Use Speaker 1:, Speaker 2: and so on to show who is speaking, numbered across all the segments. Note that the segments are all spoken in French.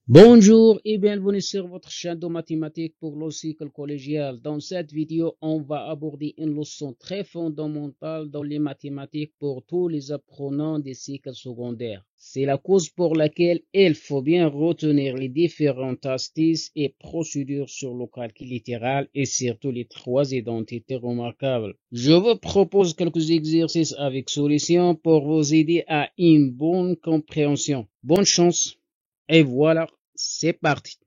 Speaker 1: Bonjour et bienvenue sur votre chaîne de mathématiques pour le cycle collégial. Dans cette vidéo, on va aborder une leçon très fondamentale dans les mathématiques pour tous les apprenants des cycles secondaires. C'est la cause pour laquelle il faut bien retenir les différentes astuces et procédures sur le calcul littéral et surtout les trois identités remarquables. Je vous propose quelques exercices avec solutions pour vous aider à une bonne compréhension. Bonne chance! Et voilà, c'est parti.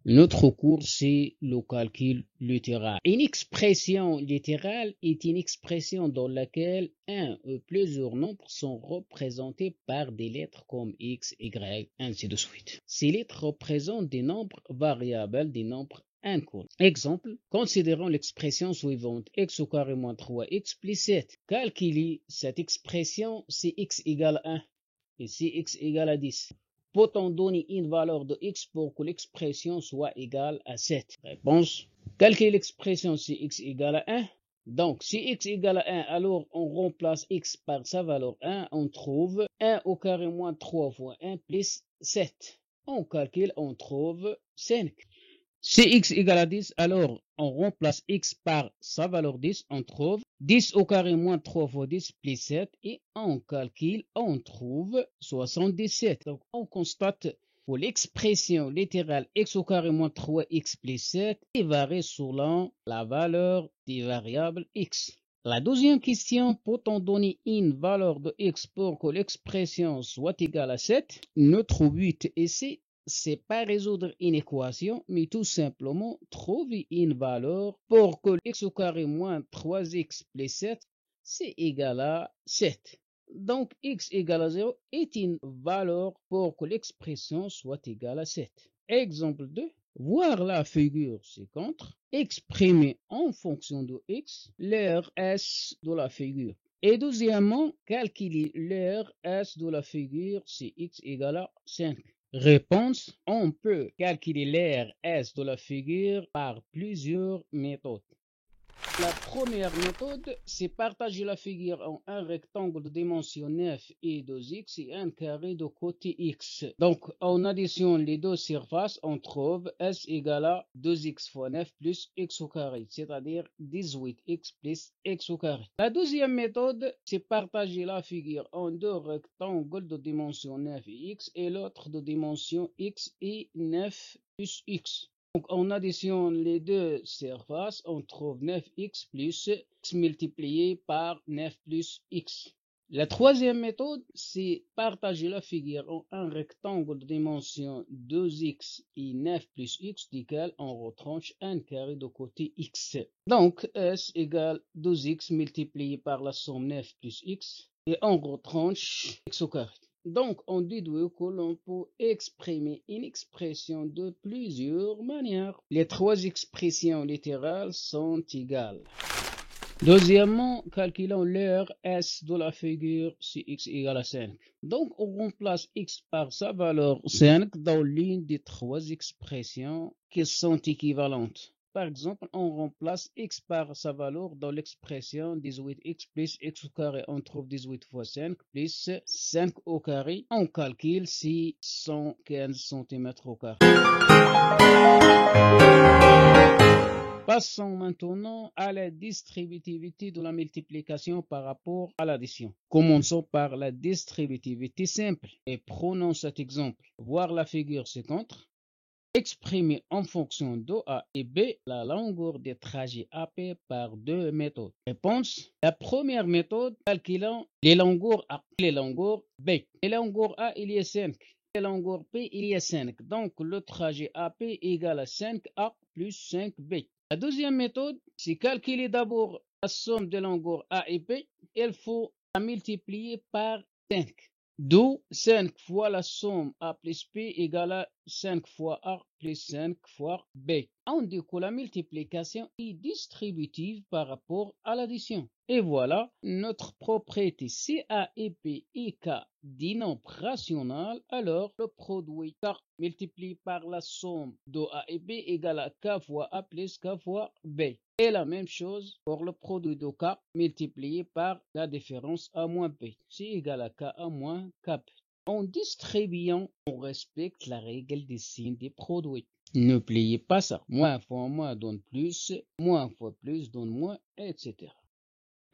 Speaker 1: Notre cours, c'est le calcul littéral. Une expression littérale est une expression dans laquelle un ou plusieurs nombres sont représentés par des lettres comme x, y, ainsi de suite. Ces lettres représentent des nombres variables, des nombres inconnus. Exemple, considérons l'expression suivante, x au carré moins 3x plus 7. Calculer cette expression, c'est x égale 1 et c'est x égale à 10. Peut-on donner une valeur de x pour que l'expression soit égale à 7? Réponse. Calculer l'expression si x égale à 1. Donc, si x égale à 1, alors on remplace x par sa valeur 1. On trouve 1 au carré moins 3 fois 1 plus 7. On calcule, on trouve 5. Si x égale à 10, alors on remplace x par sa valeur 10, on trouve 10 au carré moins 3 fois 10 plus 7 et on calcule, on trouve 77. Donc on constate que l'expression littérale x au carré moins 3x plus 7 varie selon la valeur des variables x. La deuxième question, peut-on donner une valeur de x pour que l'expression soit égale à 7? Notre but ici, c'est pas résoudre une équation, mais tout simplement trouver une valeur pour que x au carré moins 3x plus 7, c'est égal à 7. Donc, x égale à 0 est une valeur pour que l'expression soit égale à 7. Exemple 2. Voir la figure ci-contre, exprimer en fonction de x l'aire S de la figure. Et deuxièmement, calculer l'aire S de la figure si x égale à 5. Réponse, on peut calculer l'aire S de la figure par plusieurs méthodes. La première méthode, c'est partager la figure en un rectangle de dimension 9 et 2x et un carré de côté x. Donc, en additionne les deux surfaces, on trouve S égale à 2x fois 9 plus x au carré, c'est-à-dire 18x plus x au carré. La deuxième méthode, c'est partager la figure en deux rectangles de dimension 9 et x et l'autre de dimension x et 9 plus x. Donc, on additionne les deux surfaces, on trouve 9x plus x multiplié par 9 plus x. La troisième méthode, c'est partager la figure en un rectangle de dimension 2x et 9 plus x, duquel on retranche un carré de côté x. Donc, S égale 2x multiplié par la somme 9 plus x, et on retranche x au carré. Donc, on déduit que l'on peut exprimer une expression de plusieurs manières. Les trois expressions littérales sont égales. Deuxièmement, calculons l'aire S de la figure si x égale à 5. Donc, on remplace x par sa valeur 5 dans l'une des trois expressions qui sont équivalentes. Par exemple, on remplace x par sa valeur dans l'expression 18x plus x au carré. On trouve 18 fois 5 plus 5 au carré. On calcule 615 cm au carré. Passons maintenant à la distributivité de la multiplication par rapport à l'addition. Commençons par la distributivité simple et prenons cet exemple. Voir la figure ci-contre. Exprimer en fonction de A et B la longueur des trajets AP par deux méthodes. Réponse. La première méthode, calculant les longueurs A et les longueurs B. Les longueurs A, il y a 5. Les longueurs B, il y a 5. Donc, le trajet AP égale à 5A plus 5B. La deuxième méthode, c'est calculer d'abord la somme des longueurs A et B. Il faut la multiplier par 5. D'où 5 fois la somme A plus B égale à 5 fois A plus 5 fois B. On dit que la multiplication est distributive par rapport à l'addition. Et voilà notre propriété. Si A et B est K des nombres rationnels, alors le produit K multiplié par la somme de A et B égale à K fois A plus K fois B. Et la même chose pour le produit de K multiplié par la différence A moins B. C'est égal à K A moins K. En distribuant, on respecte la règle des signes des produits. N'oubliez pas ça. Moins fois moins donne plus, moins fois plus donne moins, etc.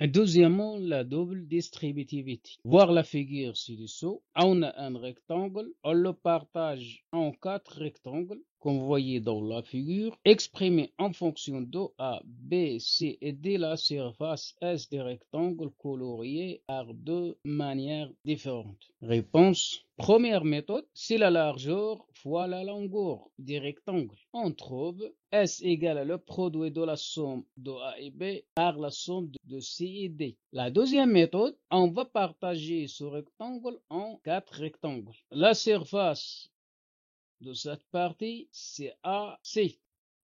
Speaker 1: Deuxièmement, la double distributivité. Voir la figure ci-dessous. On a un rectangle, on le partage en 4 rectangles, comme vous voyez dans la figure, exprimé en fonction de A, B, C et D la surface S des rectangles coloriés par deux manières différentes. Réponse. Première méthode, c'est la largeur fois la longueur des rectangles. On trouve S égale le produit de la somme de A et B par la somme de C et D. La deuxième méthode, on va partager ce rectangle en 4 rectangles. La surface de cette partie, c'est AC.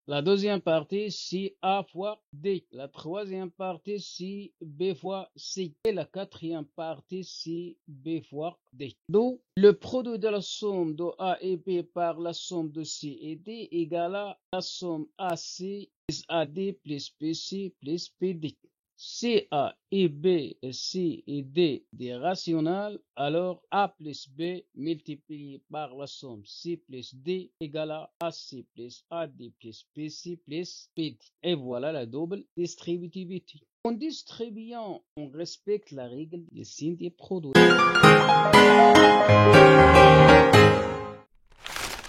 Speaker 1: La deuxième partie, c'est A fois D. La troisième partie, c'est B fois C. Et la quatrième partie, c'est B fois D. Donc, le produit de la somme de A et B par la somme de C et D égale à la somme AC plus AD plus BC plus PD. Si A et B, C et D des rationnels, alors A plus B multiplié par la somme C plus D égale à AC plus AD plus BC plus PD. Et voilà la double distributivité. En distribuant, on respecte la règle des signes des produits.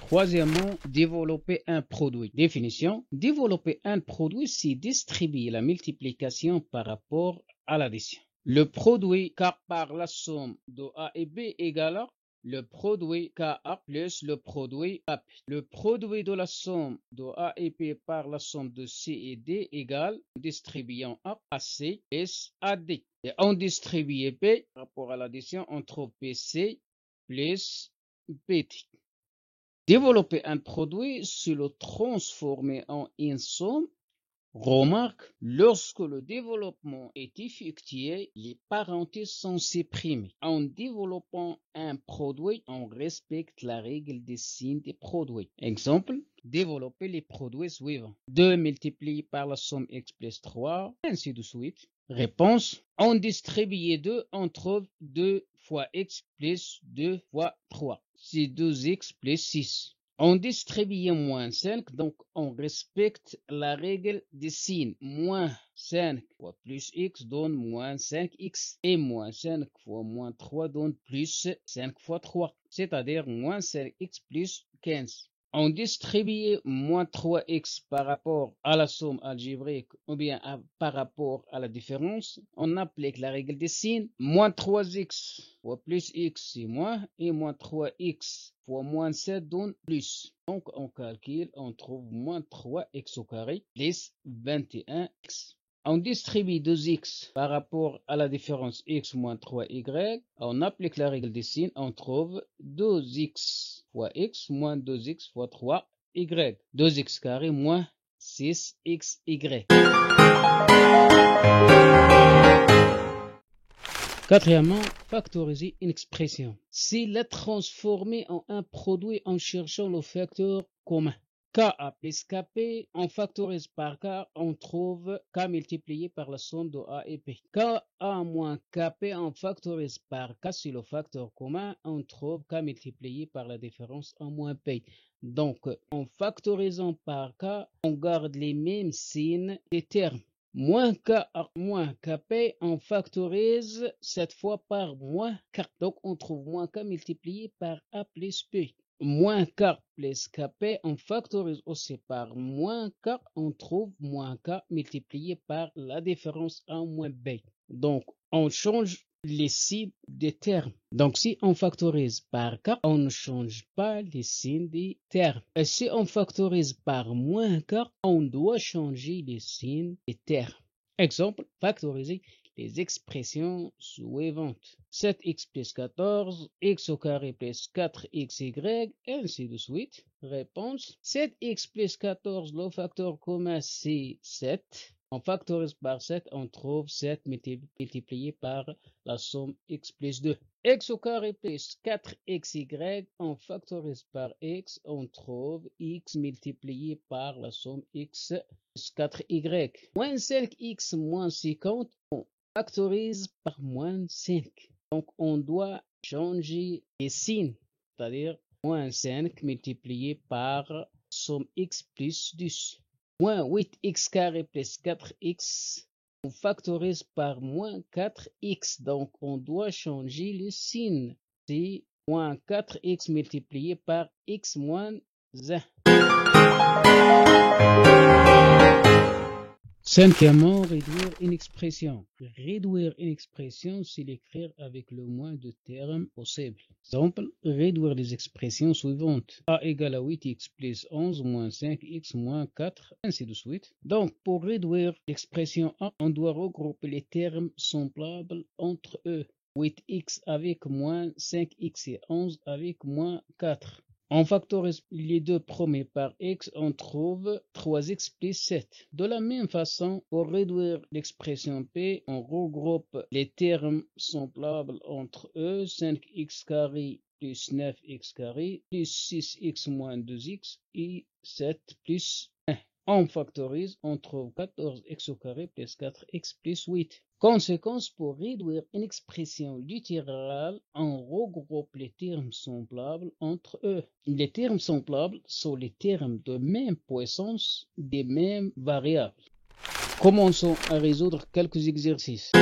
Speaker 1: Troisièmement, développer un produit. Définition. Développer un produit, c'est distribuer la multiplication par rapport à l'addition. Le produit K par la somme de A et B égale à le produit KA plus le produit AP. Le produit de la somme de A et B par la somme de C et D égale, distribuant A à C plus AD. Et on distribue B par rapport à l'addition, on trouve PC plus PT. Développer un produit, c'est le transformer en une somme. Remarque, lorsque le développement est effectué, les parenthèses sont supprimées. En développant un produit, on respecte la règle des signes des produits. Exemple, développer les produits suivants. 2 multiplié par la somme x plus 3, ainsi de suite. Réponse, on distribue 2, on trouve 2 fois x plus 2 fois 3. C'est 2x plus 6. On distribue moins 5, donc on respecte la règle des signes. Moins 5 fois plus x donne moins 5x. Et moins 5 fois moins 3 donne plus 5 fois 3, c'est-à-dire moins 5x plus 15. On distribue moins 3x par rapport à la somme algébrique ou bien par rapport à la différence. On applique la règle des signes. Moins 3x fois plus x, c'est moins. Et moins 3x fois moins 7 donne plus. Donc on calcule, on trouve moins 3x au carré plus 21x. On distribue 2x par rapport à la différence x moins 3y. On applique la règle des signes. On trouve 2x fois x moins 2x fois 3y. 2x carré moins 6xy. Quatrièmement, factoriser une expression. C'est la transformer en un produit en cherchant le facteur commun. KA plus KP, on factorise par K, on trouve K multiplié par la somme de A et P. KA moins KP, on factorise par K, c'est le facteur commun, on trouve K multiplié par la différence A moins P. Donc, en factorisant par K, on garde les mêmes signes des termes. Moins K moins KP, on factorise cette fois par moins K. Donc, on trouve moins K multiplié par A plus P. Moins K plus KP, on factorise aussi par moins K, on trouve moins K multiplié par la différence A moins B. Donc, on change les signes des termes. Donc, si on factorise par K, on ne change pas les signes des termes. Et si on factorise par moins K, on doit changer les signes des termes. Exemple, factoriser les expressions suivantes. 7x plus 14, x au carré plus 4xy, ainsi de suite. Réponse. 7x plus 14, le facteur commun c'est 7. On factorise par 7, on trouve 7 multiplié par la somme x plus 2. X au carré plus 4xy, on factorise par x, on trouve x multiplié par la somme x plus 4y. Moins 5x moins 50, on factorise par moins 5. Donc on doit changer les signes, c'est-à-dire moins 5 multiplié par somme x plus 10. Moins 8x carré plus 4x, on factorise par moins 4x. Donc, on doit changer le signe. C'est moins 4x multiplié par x moins 1. Cinquièmement, réduire une expression. Réduire une expression, c'est l'écrire avec le moins de termes possible. Exemple, réduire les expressions suivantes. A égale à 8x plus 11 moins 5x moins 4, ainsi de suite. Donc, pour réduire l'expression A, on doit regrouper les termes semblables entre eux. 8x avec moins 5x et 11 avec moins 4. On factorise les deux premiers par x, on trouve 3x plus 7. De la même façon, pour réduire l'expression P, on regroupe les termes semblables entre eux, 5x carré plus 9x carré, plus 6x moins 2x et 7 plus 1. On factorise, on trouve 14x au carré plus 4x plus 8. Conséquence, pour réduire une expression littérale, on regroupe les termes semblables entre eux. Les termes semblables sont les termes de même puissance des mêmes variables. Commençons à résoudre quelques exercices.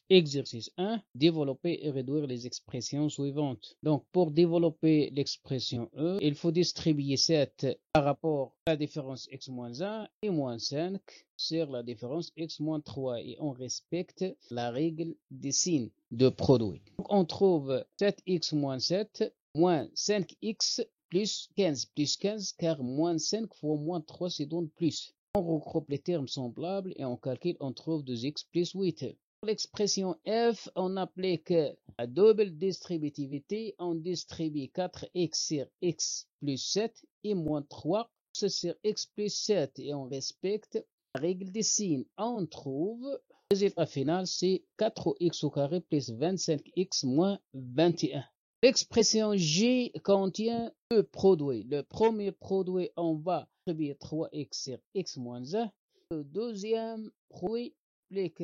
Speaker 1: Exercice 1. Développer et réduire les expressions suivantes. Donc, pour développer l'expression E, il faut distribuer 7 par rapport à la différence x-1 et moins 5 sur la différence x-3 et on respecte la règle des signes de produit. Donc, on trouve 7x-7 moins 5x plus 15 car moins 5 fois moins 3 c'est donc plus. On regroupe les termes semblables et on calcule, on trouve 2x plus 8. Pour l'expression f, on applique la double distributivité. On distribue 4x sur x plus 7 et moins 3 sur x plus 7 et on respecte la règle des signes. On trouve, le résultat final, c'est 4x au carré plus 25x moins 21. L'expression G contient deux produits. Le premier produit, on va distribuer 3x sur x moins 1. Le deuxième produit applique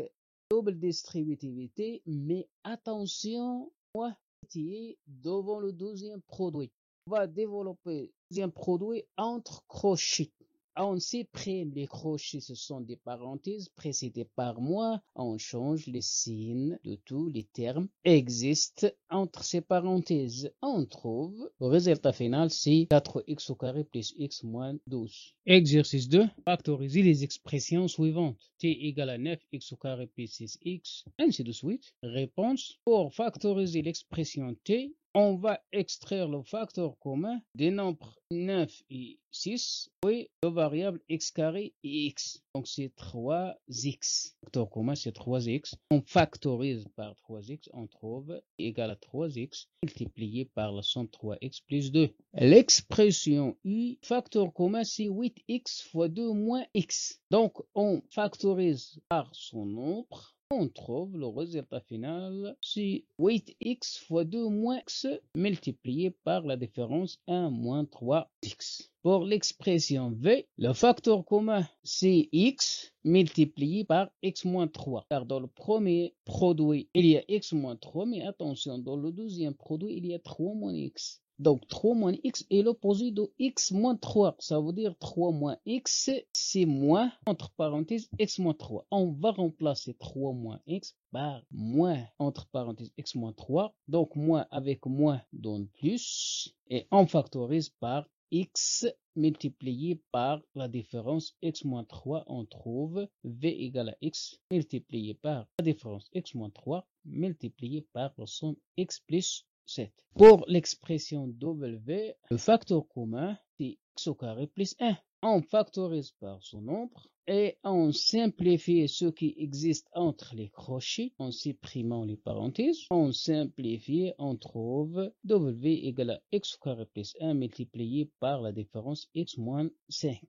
Speaker 1: double distributivité, mais attention, moi, qui est devant le deuxième produit. On va développer le deuxième produit entre crochets. On supprime les crochets, ce sont des parenthèses précédées par moins. On change les signes de tous les termes existent entre ces parenthèses. On trouve, le résultat final, c'est 4x au carré plus x moins 12. Exercice 2. Factoriser les expressions suivantes. T égale à 9x au carré plus 6x, ainsi de suite. Réponse. Pour factoriser l'expression T, on va extraire le facteur commun des nombres 9 et 6, puis le variable x carré et x. Donc c'est 3x. Le facteur commun c'est 3x. On factorise par 3x, on trouve égal à 3x multiplié par la somme 3x plus 2. L'expression U, facteur commun c'est 8x fois 2 moins x. Donc on factorise par son nombre. On trouve le résultat final, c'est 8x fois 2 moins x multiplié par la différence 1 moins 3x. Pour l'expression V, le facteur commun, c'est x multiplié par x moins 3. Car dans le premier produit, il y a x moins 3, mais attention, dans le deuxième produit, il y a 3 moins x. Donc 3 moins x est l'opposé de x moins 3. Ça veut dire 3 moins x, c'est moins, entre parenthèses, x moins 3. On va remplacer 3 moins x par moins, entre parenthèses, x moins 3. Donc moins avec moins donne plus. Et on factorise par x multiplié par la différence x moins 3. On trouve v égale à x multiplié par la différence x moins 3 multiplié par la somme x plus 7. Pour l'expression W, le facteur commun, c'est x au carré plus 1. On factorise par son nombre. Et on simplifie ce qui existe entre les crochets en supprimant les parenthèses. On simplifie, on trouve W égale à x au carré plus 1 multiplié par la différence x moins 5.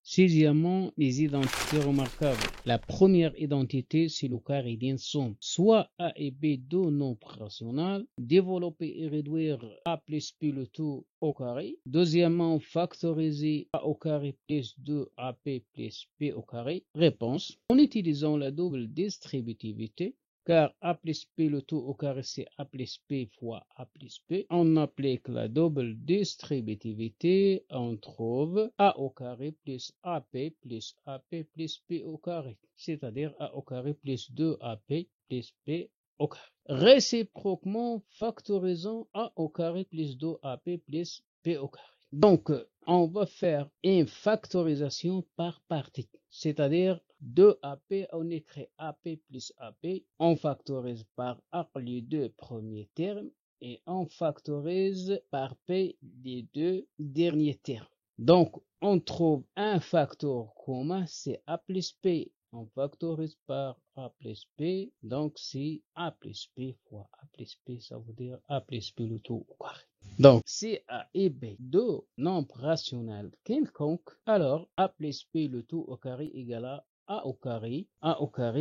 Speaker 1: Sixièmement, les identités remarquables. La première identité, c'est le carré d'une somme, soit A et B deux nombres rationnels. Développer et réduire A plus B le tout au carré. Deuxièmement, factoriser A au carré plus 2AP plus B au carré. Réponse, en utilisant la double distributivité, car A plus B le tout au carré c'est A plus B fois A plus B. On applique la double distributivité, on trouve A au carré plus AP plus B au carré, c'est-à-dire A au carré plus 2AP plus B au carré. Réciproquement, factorisons A au carré plus 2AP plus B au carré. Donc, on va faire une factorisation par partie, c'est-à-dire 2AP, on écrit AP plus AP, on factorise par A les deux premiers termes et on factorise par P les deux derniers termes. Donc, on trouve un facteur commun, c'est A plus P. On factorise par A plus P, donc c'est A plus P fois A plus P, ça veut dire A plus P le tout au carré. Donc, si A et B deux nombres rationnels quelconques, alors A plus P le tout au carré égale à A au carré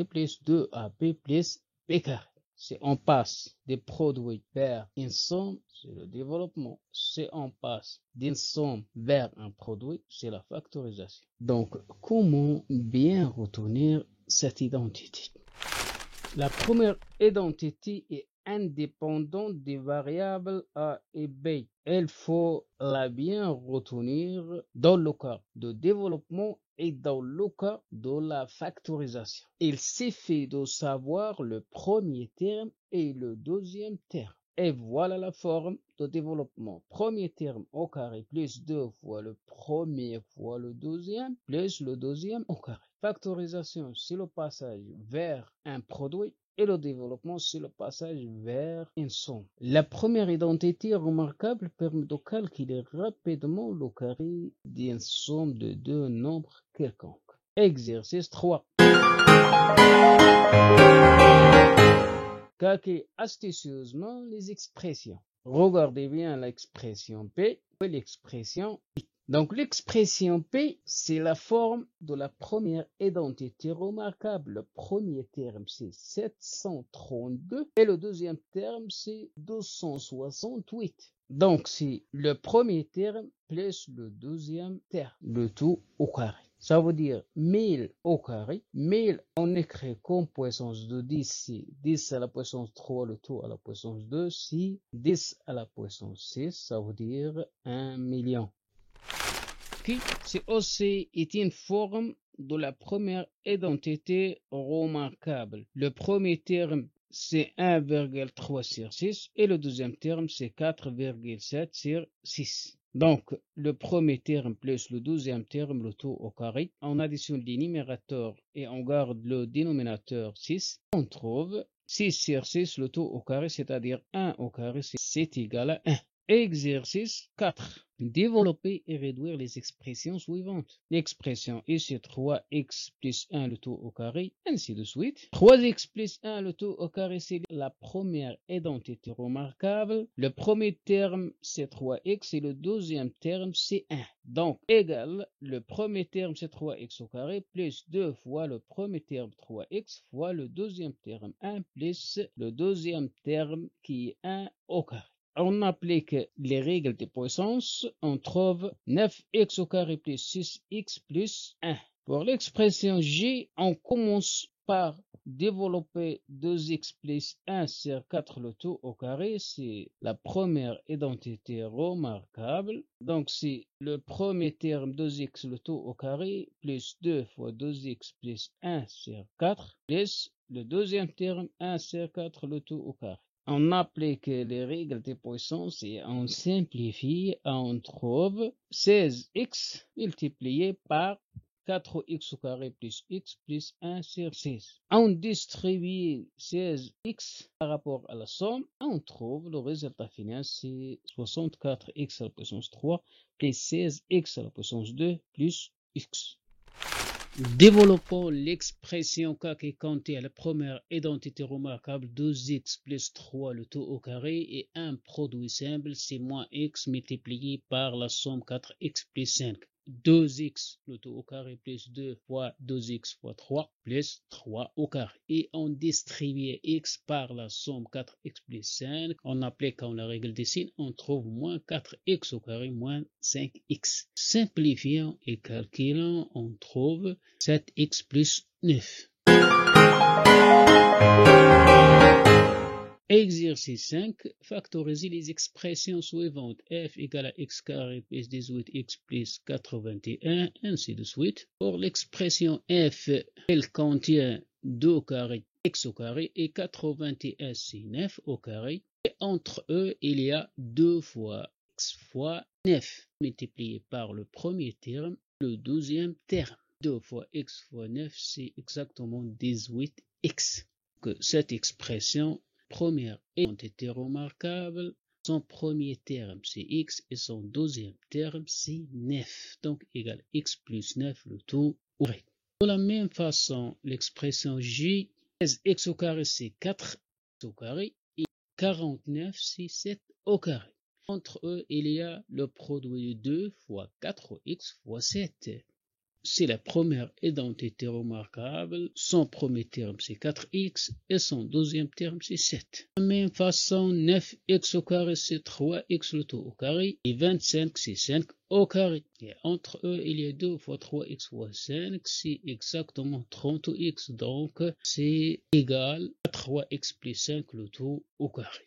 Speaker 1: plus 2AP plus B carré. Si on passe des produits vers une somme, c'est le développement. Si on passe d'une somme vers un produit, c'est la factorisation. Donc, comment bien retenir cette identité? La première identité est indépendante des variables A et B. Il faut la bien retenir dans le cas de développement et dans le cas de la factorisation. Il suffit de savoir le premier terme et le deuxième terme. Et voilà la forme de développement. Premier terme au carré plus 2 fois le premier fois le deuxième plus le deuxième au carré. Factorisation, c'est le passage vers un produit et le développement, c'est le passage vers une somme. La première identité remarquable permet de calculer rapidement le carré d'une somme de deux nombres quelconques. Exercice 3. Calculez astucieusement les expressions. Regardez bien l'expression P et l'expression I. Donc l'expression P, c'est la forme de la première identité remarquable. Le premier terme, c'est 732 et le deuxième terme, c'est 268. Donc c'est le premier terme plus le deuxième terme, le tout au carré. Ça veut dire 1000 au carré. 1000, on écrit comme puissance de 10, c'est 10 à la puissance 3, le tout à la puissance 2, c'est 10 à la puissance 6, ça veut dire 1 million. C'est aussi une forme de la première identité remarquable. Le premier terme, c'est 1,3 sur 6 et le deuxième terme, c'est 4,7 sur 6. Donc, le premier terme plus le deuxième terme, le tout au carré. On additionne les numérateurs et on garde le dénominateur 6. On trouve 6 sur 6, le tout au carré, c'est-à-dire 1 au carré, c'est égal à 1. Exercice 4. Développer et réduire les expressions suivantes. L'expression ici 3x plus 1 le tout au carré, ainsi de suite. 3x plus 1 le tout au carré, c'est la première identité remarquable. Le premier terme, c'est 3x et le deuxième terme, c'est 1. Donc, égal, le premier terme, c'est 3x au carré, plus 2 fois le premier terme 3x fois le deuxième terme 1 plus le deuxième terme qui est 1 au carré. On applique les règles de puissance, on trouve 9x au carré plus 6x plus 1. Pour l'expression G, on commence par développer 2x plus 1 sur 4 le tout au carré, c'est la première identité remarquable. Donc c'est le premier terme 2x le tout au carré plus 2 fois 2x plus 1 sur 4 plus le deuxième terme 1 sur 4 le tout au carré. On applique les règles de puissance et on simplifie, on trouve 16x multiplié par 4x au carré plus x plus 1 sur 16. On distribue 16x par rapport à la somme. On trouve le résultat final, c'est 64x à la puissance 3 plus 16x à la puissance 2 plus x. Développons l'expression k qui est comptée à la première identité remarquable 2x plus 3 le tout au carré et un produit simple c'est moins x multiplié par la somme 4x plus 5. 2x le tout au carré plus 2 fois 2x fois 3 plus 3 au carré. Et on distribue x par la somme 4x plus 5. En appliquant la règle des signes, on trouve moins 4x au carré moins 5x. Simplifiant et calculant, on trouve 7x plus 9. Exercice 5. Factoriser les expressions suivantes. F égale à x carré plus 18x plus 81, ainsi de suite. Pour l'expression f, elle contient 2 au carré, x au carré et 81 c'est 9 au carré. Et entre eux, il y a 2 fois x fois 9 multiplié par le premier terme, le deuxième terme. 2 fois x fois 9, c'est exactement 18x. Que cette expression première identité remarquable, son premier terme c'est x et son deuxième terme c'est 9. Donc égale x plus 9 le tout au carré. De la même façon, l'expression j, 16x au carré c'est 4x au carré et 49 c'est 7 au carré. Entre eux, il y a le produit de 2 fois 4x fois 7. C'est la première identité remarquable. Son premier terme, c'est 4x et son deuxième terme, c'est 7. De la même façon, 9x au carré, c'est 3x le tout au carré et 25, c'est 5 au carré. Et entre eux, il y a 2 fois 3x fois 5, c'est exactement 30x. Donc, c'est égal à 3x plus 5 le tout au carré.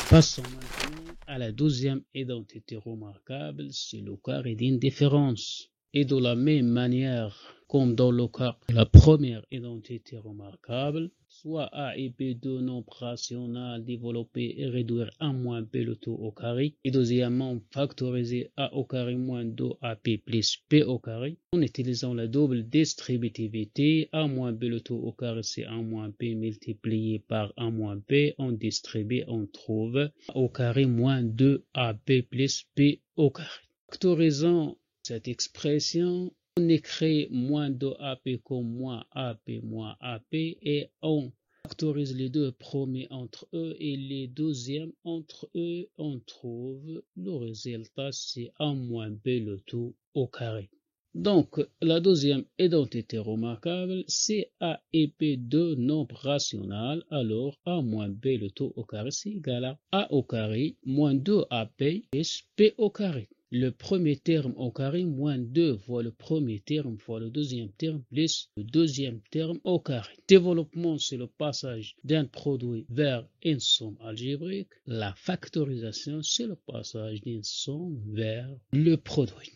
Speaker 1: Passons maintenant à la deuxième identité remarquable, c'est le carré d'une différence. Et de la même manière, comme dans le cas de la première identité remarquable, soit A et B deux nombres rationnels développer et réduire A moins B le tout au carré, et deuxièmement, factoriser A au carré moins 2AP plus B au carré, en utilisant la double distributivité, A moins B le tout au carré c'est A moins B multiplié par A moins B, on distribue, on trouve A au carré moins 2AP plus B au carré. Factorisant cette expression, on écrit moins 2AP comme moins AP et on factorise les deux premiers entre eux et les deuxièmes entre eux, on trouve le résultat c'est A moins B le tout au carré. Donc, la deuxième identité remarquable, c'est A et B deux nombres rationnels, alors A moins B le tout au carré c'est égal à A au carré moins 2AP plus B au carré. Le premier terme au carré moins 2 fois le premier terme fois le deuxième terme plus le deuxième terme au carré. Développement, c'est le passage d'un produit vers une somme algébrique. La factorisation, c'est le passage d'une somme vers le produit.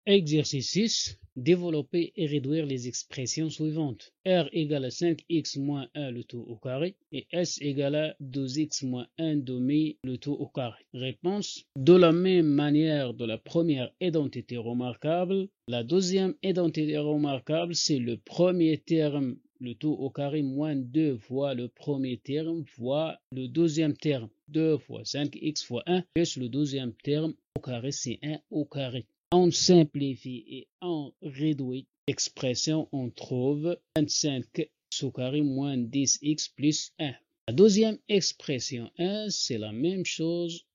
Speaker 1: Exercice 6. Développer et réduire les expressions suivantes. R égale à 5x moins 1 le tout au carré et S égale à 2x moins 1 demi le tout au carré. Réponse. De la même manière de la première identité remarquable, la deuxième identité remarquable, c'est le premier terme le tout au carré moins 2 fois le premier terme fois le deuxième terme. 2 fois 5x fois 1 plus le deuxième terme au carré, c'est 1 au carré. On simplifie et on réduit l'expression, on trouve 25x au carré moins 10x plus 1. La deuxième expression 1, c'est la même chose.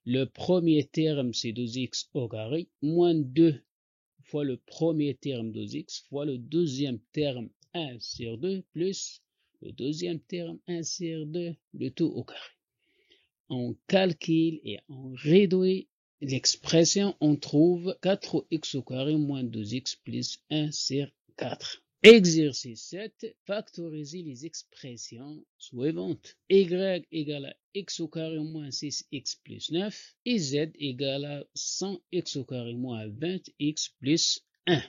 Speaker 1: Le premier terme, c'est 2x au carré moins 2 fois le premier terme 2x fois le deuxième terme 1 sur 2 plus le deuxième terme 1 sur 2, le tout au carré. On calcule et on réduit l'expression, on trouve 4x au carré moins 2x plus 1 sur 4. Exercice 7. Factoriser les expressions suivantes. Y égale à x au carré moins 6x plus 9 et z égale à 100x au carré moins 20x plus 1.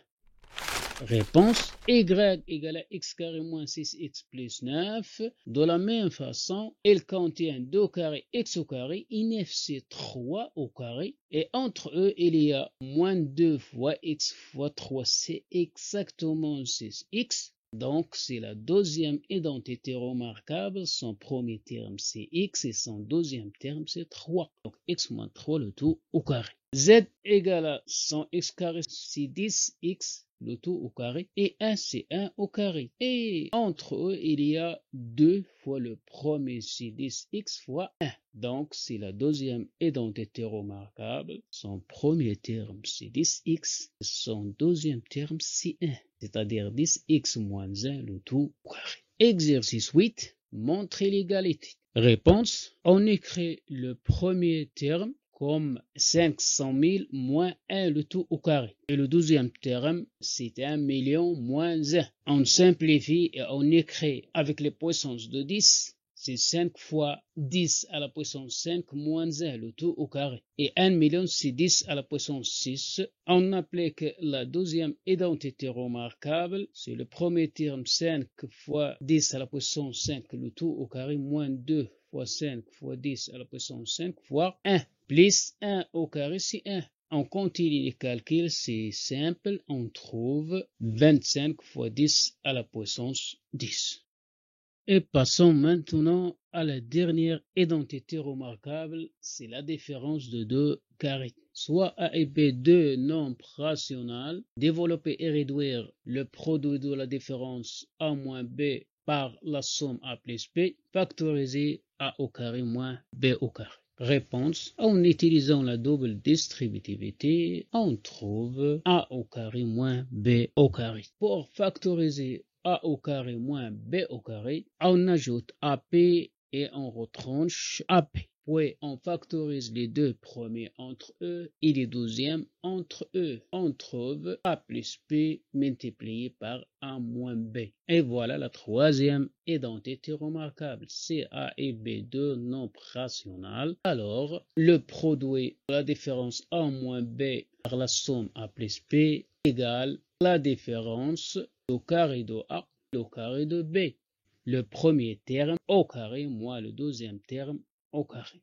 Speaker 1: Réponse y égale à x carré moins 6x plus 9. De la même façon, il contient 2 carrés x au carré et 9 c'est 3 au carré. Et entre eux, il y a moins 2 fois x fois 3, c'est exactement 6x. Donc, c'est la deuxième identité remarquable. Son premier terme, c'est x et son deuxième terme, c'est 3. Donc, x moins 3, le tout au carré. Z égale à 100x carré, c'est 10x, le tout au carré. Et 1, c'est 1 au carré. Et entre eux, il y a 2 fois le premier, c'est 10x fois 1. Donc, c'est la deuxième identité remarquable. Son premier terme, c'est 10x. Son deuxième terme, c'est 1. C'est-à-dire 10x moins 1, le tout au carré. Exercice 8. Montrer l'égalité. Réponse. On écrit le premier terme comme 500 000 moins 1, le tout au carré. Et le deuxième terme, c'est 1 million moins 1. On simplifie et on écrit avec les puissances de 10. C'est 5 fois 10 à la puissance 5 moins 1, le tout au carré. Et 1 million, c'est 10 à la puissance 6. On applique la deuxième identité remarquable. C'est le premier terme 5 fois 10 à la puissance 5, le tout au carré, moins 2 fois 5 fois 10 à la puissance 5 fois 1. Plus 1 au carré, c'est 1. On continue les calculs, c'est simple. On trouve 25 fois 10 à la puissance 10. Et passons maintenant à la dernière identité remarquable, c'est la différence de deux carrés. Soit A et B, deux nombres rationnels, développer et réduire le produit de la différence A moins B par la somme A plus B, factoriser A au carré moins B au carré. Réponse, en utilisant la double distributivité, on trouve A au carré moins B au carré. Pour factoriser A au carré moins B au carré, on ajoute AP et on retranche AP. Puis on factorise les deux premiers entre eux et les deuxièmes entre eux. On trouve A plus B multiplié par A moins B. Et voilà la troisième identité remarquable. C'est A et B, deux nombres rationnels. Alors, le produit de la différence A moins B par la somme A plus B égale la différence au carré de A, au carré de B. Le premier terme au carré moins le deuxième terme au carré.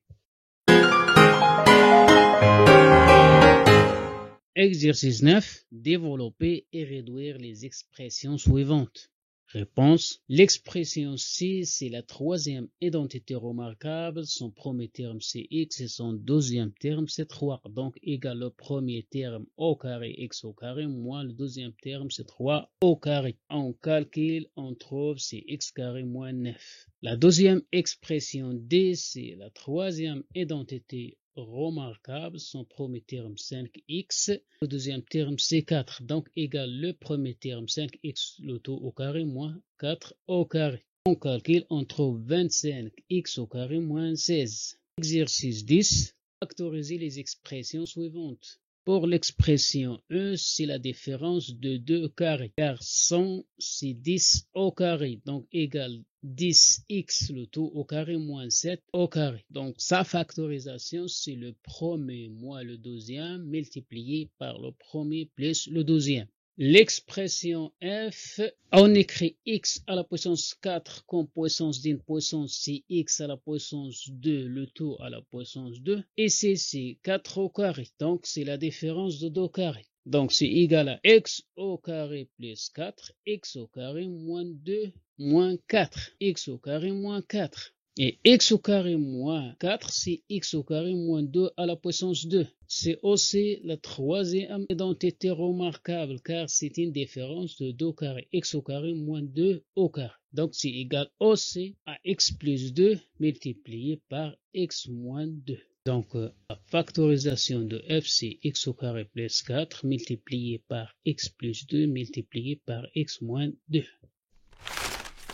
Speaker 1: Exercice 9. Développer et réduire les expressions suivantes. Réponse. L'expression C, c'est la troisième identité remarquable. Son premier terme, c'est x et son deuxième terme, c'est 3. Donc, égal le premier terme au carré, x au carré, moins le deuxième terme, c'est 3 au carré. On calcule, on trouve, c'est x carré moins 9. La deuxième expression D, c'est la troisième identité remarquable. Son premier terme 5x, le deuxième terme c'est 4, donc égal le premier terme 5x le tout au carré moins 4 au carré. On calcule, on trouve 25x au carré moins 16. Exercice 10. Factoriser les expressions suivantes. Pour l'expression E, c'est la différence de 2 carrés, car 100 c'est 10 au carré, donc égal 10x le tout au carré moins 7 au carré. Donc sa factorisation, c'est le premier moins le deuxième multiplié par le premier plus le deuxième. L'expression f, on écrit x à la puissance 4 comme puissance d'une puissance, c'est x à la puissance 2, le tout à la puissance 2, et c'est 4 au carré, donc c'est la différence de 2 carrés. Donc c'est égal à x au carré plus 4, x au carré moins 2, moins 4, x au carré moins 4. Et x au carré moins 4, c'est x au carré moins 2 à la puissance 2. C'est aussi la troisième identité remarquable car c'est une différence de 2 carrés. X au carré moins 2 au carré. Donc c'est égal aussi à x plus 2 multiplié par x moins 2. Donc la factorisation de f c'est x au carré plus 4 multiplié par x plus 2 multiplié par x moins 2.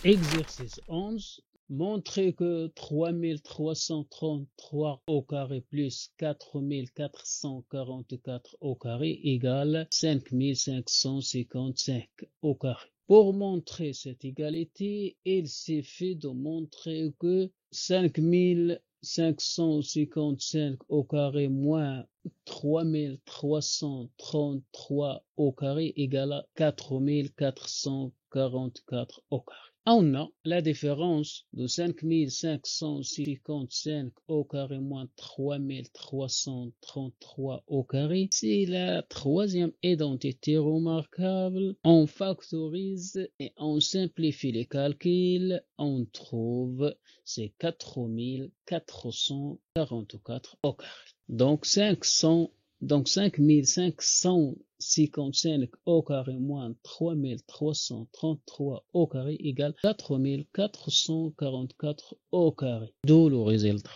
Speaker 1: Exercice 11. Montrer que 3333 au carré plus 4444 au carré égale 5555 au carré. Pour montrer cette égalité, il suffit de montrer que 5555 au carré moins 3333 au carré égale à 4444 au carré. On a la différence de 5555 au carré moins 3333 au carré. C'est la troisième identité remarquable. On factorise et on simplifie les calculs. On trouve c'est 4444 au carré. Donc 5555 au carré moins 3333 au carré égale 4444 au carré. D'où le résultat.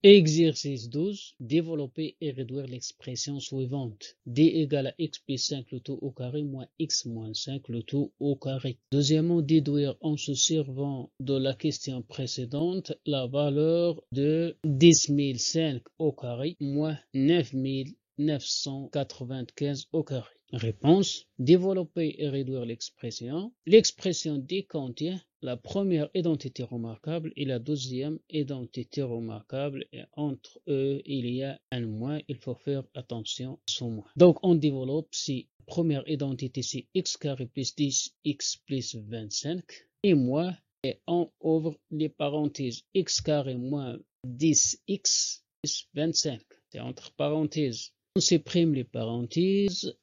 Speaker 1: Exercice 12. Développer et réduire l'expression suivante. D égale à x plus 5 le tout au carré moins x moins 5 le tout au carré. Deuxièmement, déduire en se servant de la question précédente la valeur de 10 005 au carré moins 9995 au carré. Réponse. Développer et réduire l'expression. L'expression D contient la première identité remarquable et la deuxième identité remarquable. Et entre eux, il y a un moins. Il faut faire attention à ce moins. Donc, on développe si première identité, c'est x carré plus 10, x plus 25. Et moins, et on ouvre les parenthèses. X carré moins 10x plus 25. C'est entre parenthèses. On supprime les parenthèses.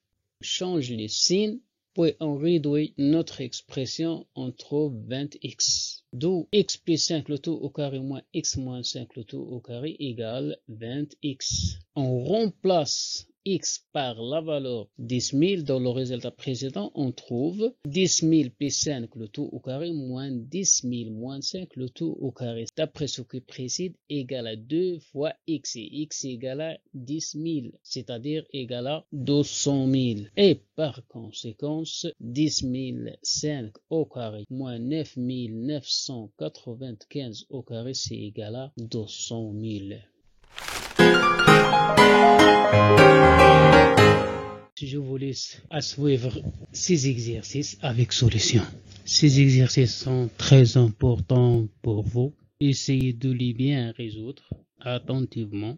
Speaker 1: Change les signes, puis on réduit notre expression, on trouve 20x. D'où x plus 5 le tout au carré moins x moins 5 le tout au carré égale 20x. On remplace x par la valeur 10 000 dans le résultat précédent, on trouve 10 000 plus 5 le tout au carré moins 10 000 moins 5 le tout au carré. D'après ce qui précède, égale à 2 fois x et x égale à 10 000, c'est-à-dire égale à 200 000. Et par conséquent, 10 005 au carré moins 9 995 au carré, c'est égal à 200 000. Je vous laisse à suivre ces exercices avec solution. Ces exercices sont très importants pour vous. Essayez de les bien résoudre attentivement.